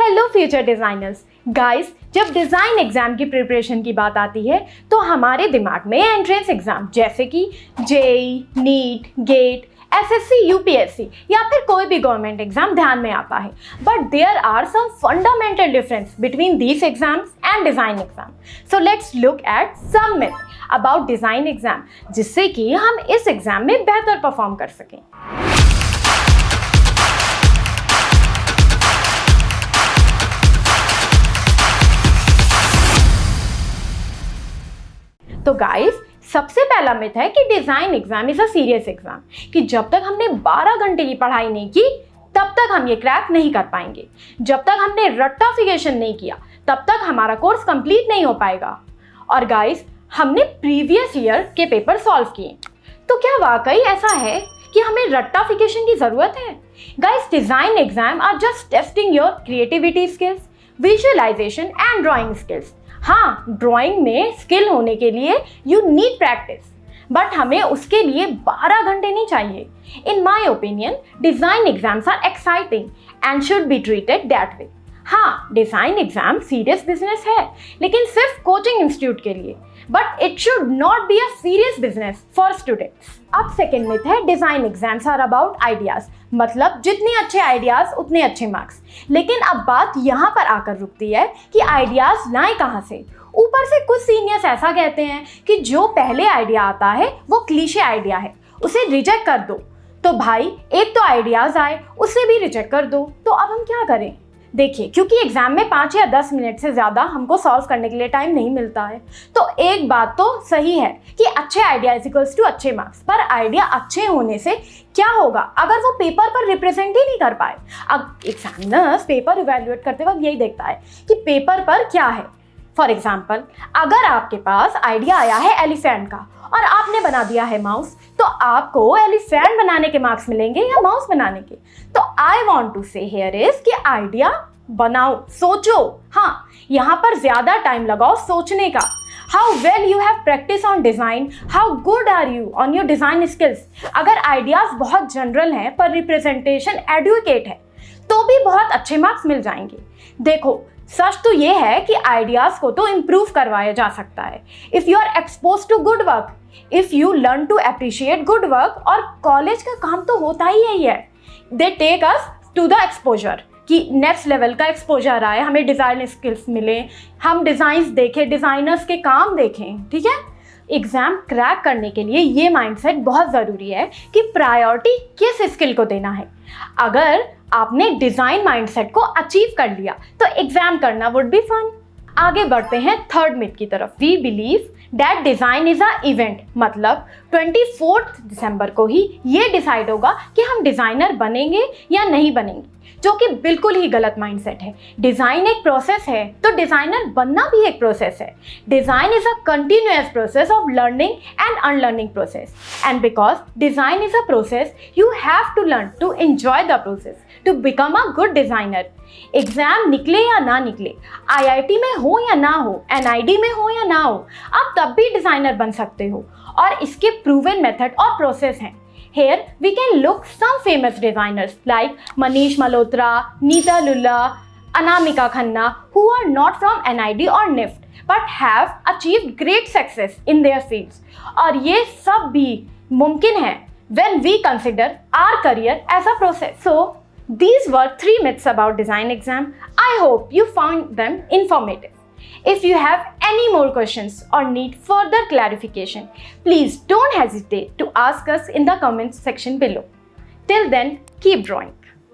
Hello future designers. Guys, जब design exam की preparation की बात आती है तो हमारे दिमाग में एंट्रेंस एग्ज़ाम जैसे कि JEE, NEET, GATE, SSC, UPSC या फिर कोई भी गवर्नमेंट एग्जाम ध्यान में आता है। But there are some fundamental difference between these exams and design exam. So let's look at some myth about design exam, जिससे कि हम इस एग्जाम में बेहतर परफॉर्म कर सकें। तो गाइस, सबसे पहला मिथ है कि design exam is a serious exam, कि जब तक हमने 12 घंटे की पढ़ाई नहीं की तब तक हम ये क्रैक नहीं कर पाएंगे। जब तक हमने रट्टाफिकेशन नहीं किया तब तक हमारा कोर्स कंप्लीट नहीं हो पाएगा। और गाइस, हमने प्रीवियस ईयर के पेपर सॉल्व किए, तो क्या वाकई ऐसा है कि हमें रट्टाफिकेशन की ज़रूरत है? Guys, design exam are just testing your creativity skills, visualization and drawing skills. हाँ, ड्राइंग में स्किल होने के लिए यू नीड प्रैक्टिस, बट हमें उसके लिए 12 घंटे नहीं चाहिए। In my opinion, design exams are exciting and should be treated that way. हाँ, डिज़ाइन एग्जाम सीरियस बिजनेस है, लेकिन सिर्फ कोचिंग इंस्टीट्यूट के लिए, but it should not be a serious business for students. अब सेकेंड मिथ है design exams are about ideas, मतलब जितने अच्छे आइडियाज़ उतने अच्छे मार्क्स। लेकिन अब बात यहाँ पर आकर रुकती है कि आइडियाज़ लाएं कहाँ से। ऊपर से कुछ सीनियर्स ऐसा कहते हैं कि जो पहले आइडिया आता है वो क्लीशे आइडिया है, उसे रिजेक्ट कर दो। तो भाई, एक तो आइडियाज़ आए उसे भी रिजेक्ट कर दो, तो अब हम क्या करें? देखिए, क्योंकि एग्जाम में 5 या 10 मिनट से ज़्यादा हमको सॉल्व करने के लिए टाइम नहीं मिलता है, तो एक बात तो सही है कि अच्छे आइडिया इज इक्वल्स टू अच्छे मार्क्स। पर आइडिया अच्छे होने से क्या होगा अगर वो पेपर पर रिप्रेजेंट ही नहीं कर पाए? अब एग्जामिनर्स पेपर इवैल्यूएट करते वक्त यही देखता है कि पेपर पर क्या है। फॉर एग्जाम्पल, अगर आपके पास आइडिया आया है एलिफेंट का और आपने बना दिया है माउस, तो आपको एलिफेंट बनाने के मार्क्स मिलेंगे या माउस बनाने के? तो आई वॉन्ट टू से हियर इज कि आइडिया बनाओ, सोचो। हाँ, यहाँ पर ज्यादा टाइम लगाओ सोचने का। How well you have practice on design, how good are you on your design skills. अगर आइडियाज बहुत जनरल हैं पर रिप्रेजेंटेशन एडुकेट है तो भी बहुत अच्छे मार्क्स मिल जाएंगे। देखो, सच तो ये है कि आइडियाज़ को तो इम्प्रूव करवाया जा सकता है if you are expose to good work, if you learn to appreciate good work. और कॉलेज का काम तो होता ही यही है, they take us to the exposure, कि नेक्स्ट लेवल का एक्सपोजर आए, हमें डिज़ाइन स्किल्स मिले, हम डिज़ाइंस देखें, डिज़ाइनर्स के काम देखें। ठीक है, एग्ज़ाम क्रैक करने के लिए ये माइंडसेट बहुत ज़रूरी है कि प्रायोरिटी किस स्किल को देना है। अगर आपने डिज़ाइन माइंडसेट को अचीव कर लिया तो एग्ज़ाम करना वुड बी फन। आगे बढ़ते हैं थर्ड मिथ की तरफ। We believe that design is a event, मतलब 24 दिसंबर को ही ये डिसाइड होगा कि हम डिज़ाइनर बनेंगे या नहीं बनेंगे, जो कि बिल्कुल ही गलत माइंडसेट है। डिज़ाइन एक प्रोसेस है तो डिज़ाइनर बनना भी एक प्रोसेस है। Design is a continuous process of learning and unlearning process, and because design is a process you have to learn to enjoy the process to become a good designer. Exam निकले या ना निकले, IIT में हो या ना हो, NID में हो या ना हो, आप तब भी डिज़ाइनर बन सकते हो, और इसके प्रूवन मेथड और प्रोसेस हैं। Here we can look some famous designers like Manish Malhotra, Neeta Lulla, Anamika Khanna, who are not from NID or NIFT but have achieved great success in their fields. और ये सब भी मुमकिन है when we consider our career as a process. So these were 3 myths about design exam. I hope you found them informative. If you have any more questions or need further clarification, please don't hesitate to ask us in the comments section below. Till then, keep drawing.